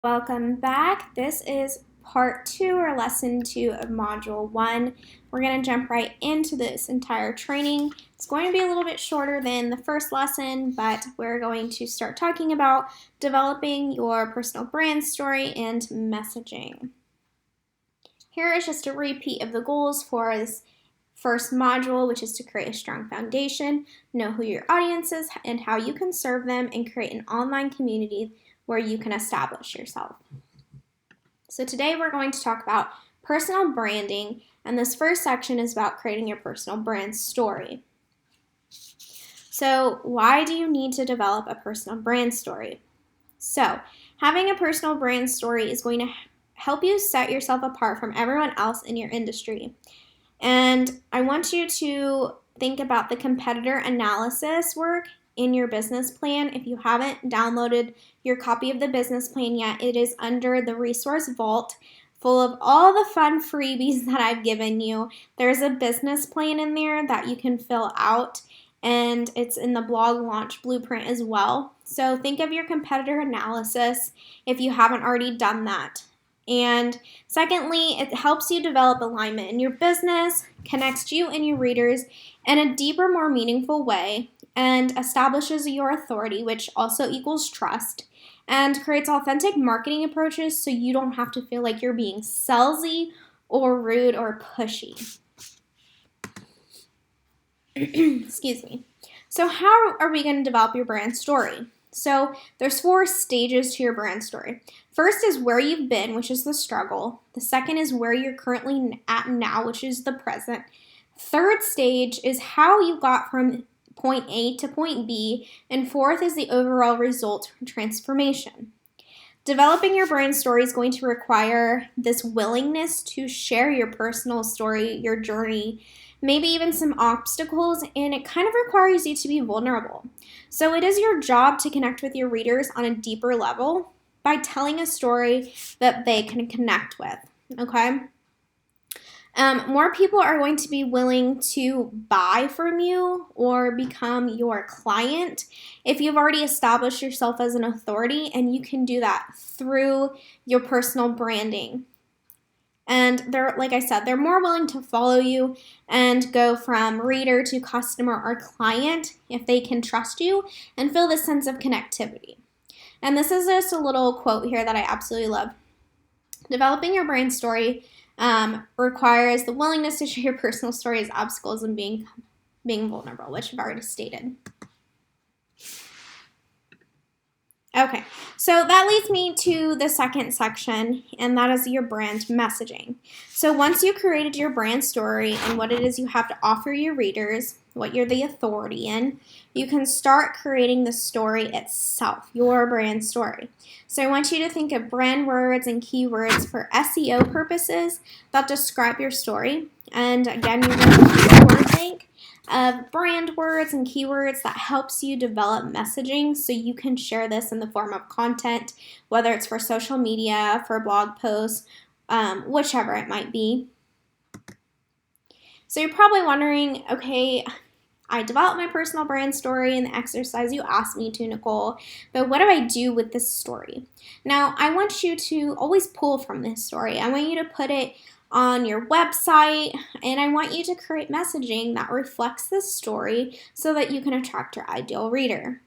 Welcome back. This is part 2 or lesson 2 of module 1. We're going to jump right into this entire training. It's going to be a little bit shorter than the first lesson, but we're going to start talking about developing your personal brand story and messaging. Here is just a repeat of the goals for this first module, which is to create a strong foundation, know who your audience is and how you can serve them, and create an online community where you can establish yourself. So today we're going to talk about personal branding, and this first section is about creating your personal brand story. So why do you need to develop a personal brand story? So having a personal brand story is going to help you set yourself apart from everyone else in your industry. And I want you to think about the competitor analysis work in your business plan. If you haven't downloaded your copy of the business plan yet, it is under the resource vault full of all the fun freebies that I've given you. There's a business plan in there that you can fill out, and it's in the blog launch blueprint as well. So think of your competitor analysis if you haven't already done that. And secondly, it helps you develop alignment in your business, connects you and your readers in a deeper, more meaningful way, and establishes your authority, which also equals trust, and creates authentic marketing approaches so you don't have to feel like you're being salesy or rude or pushy. Excuse me. So how are we going to develop your brand story? So there's 4 stages to your brand story. First is where you've been, which is the struggle. The second is where you're currently at now, which is the present. Third stage is how you got from point A to point B, and fourth is the overall result transformation. Developing your brand story is going to require this willingness to share your personal story, your journey, maybe even some obstacles, and it kind of requires you to be vulnerable. So it is your job to connect with your readers on a deeper level by telling a story that they can connect with, okay? More people are going to be willing to buy from you or become your client if you've already established yourself as an authority, and you can do that through your personal branding. And like I said, they're more willing to follow you and go from reader to customer or client if they can trust you and feel this sense of connectivity. And this is just a little quote here that I absolutely love. Developing your brand story requires the willingness to share your personal stories, obstacles, and being vulnerable, which I've already stated. Okay, so that leads me to the second section, and that is your brand messaging. So once you've created your brand story and what it is you have to offer your readers, what you're the authority in, you can start creating the story itself, your brand story. So I want you to think of brand words and keywords for SEO purposes that describe your story. And again, you're going to use a word bank of brand words and keywords that helps you develop messaging so you can share this in the form of content, whether it's for social media, for blog posts, whichever it might be. So you're probably wondering, okay, I developed my personal brand story in the exercise you asked me to, Nicole, but what do I do with this story? Now, I want you to always pull from this story. I want you to put it on your website, and I want you to create messaging that reflects this story so that you can attract your ideal reader.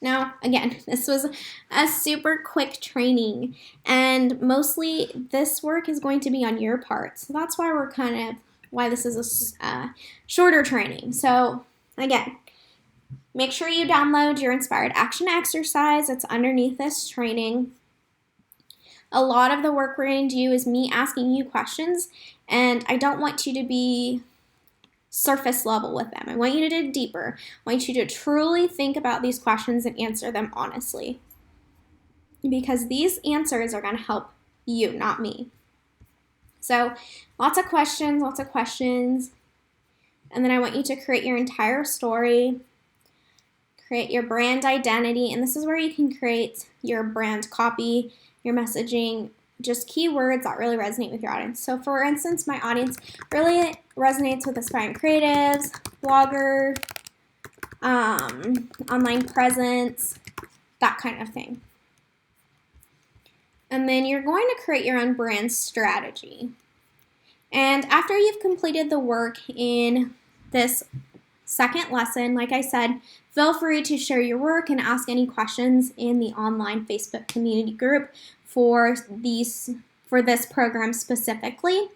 Now, again, this was a super quick training, and mostly this work is going to be on your part. So that's why why this is a shorter training. So again, make sure you download your inspired action exercise. It's underneath this training. A lot of the work we're going to do is me asking you questions, and I don't want you to be surface level with them. I want you to dig deeper. I want you to truly think about these questions and answer them honestly, because these answers are going to help you, not me. So lots of questions, and then I want you to create your entire story, create your brand identity, and this is where you can create your brand copy, your messaging, just keywords that really resonate with your audience. So for instance, my audience really resonates with aspiring creatives, blogger, online presence, that kind of thing. and then you're going to create your own brand strategy. And after you've completed the work in this second lesson, like I said, feel free to share your work and ask any questions in the online Facebook community group for this program specifically.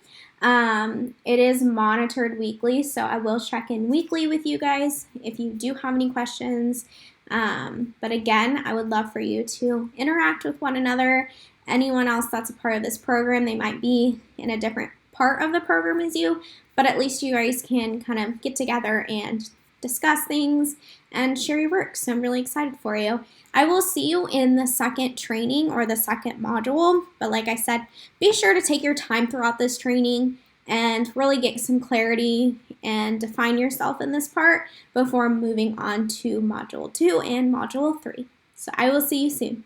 It is monitored weekly, so I will check in weekly with you guys if you do have any questions. But again, I would love for you to interact with one another. Anyone else that's a part of this program, they might be in a different part of the program as you, but at least you guys can kind of get together and discuss things and share your work. So I'm really excited for you. I will see you in the second training or the second module, but like I said, be sure to take your time throughout this training and really get some clarity and define yourself in this part before moving on to module 2 and module 3. So I will see you soon.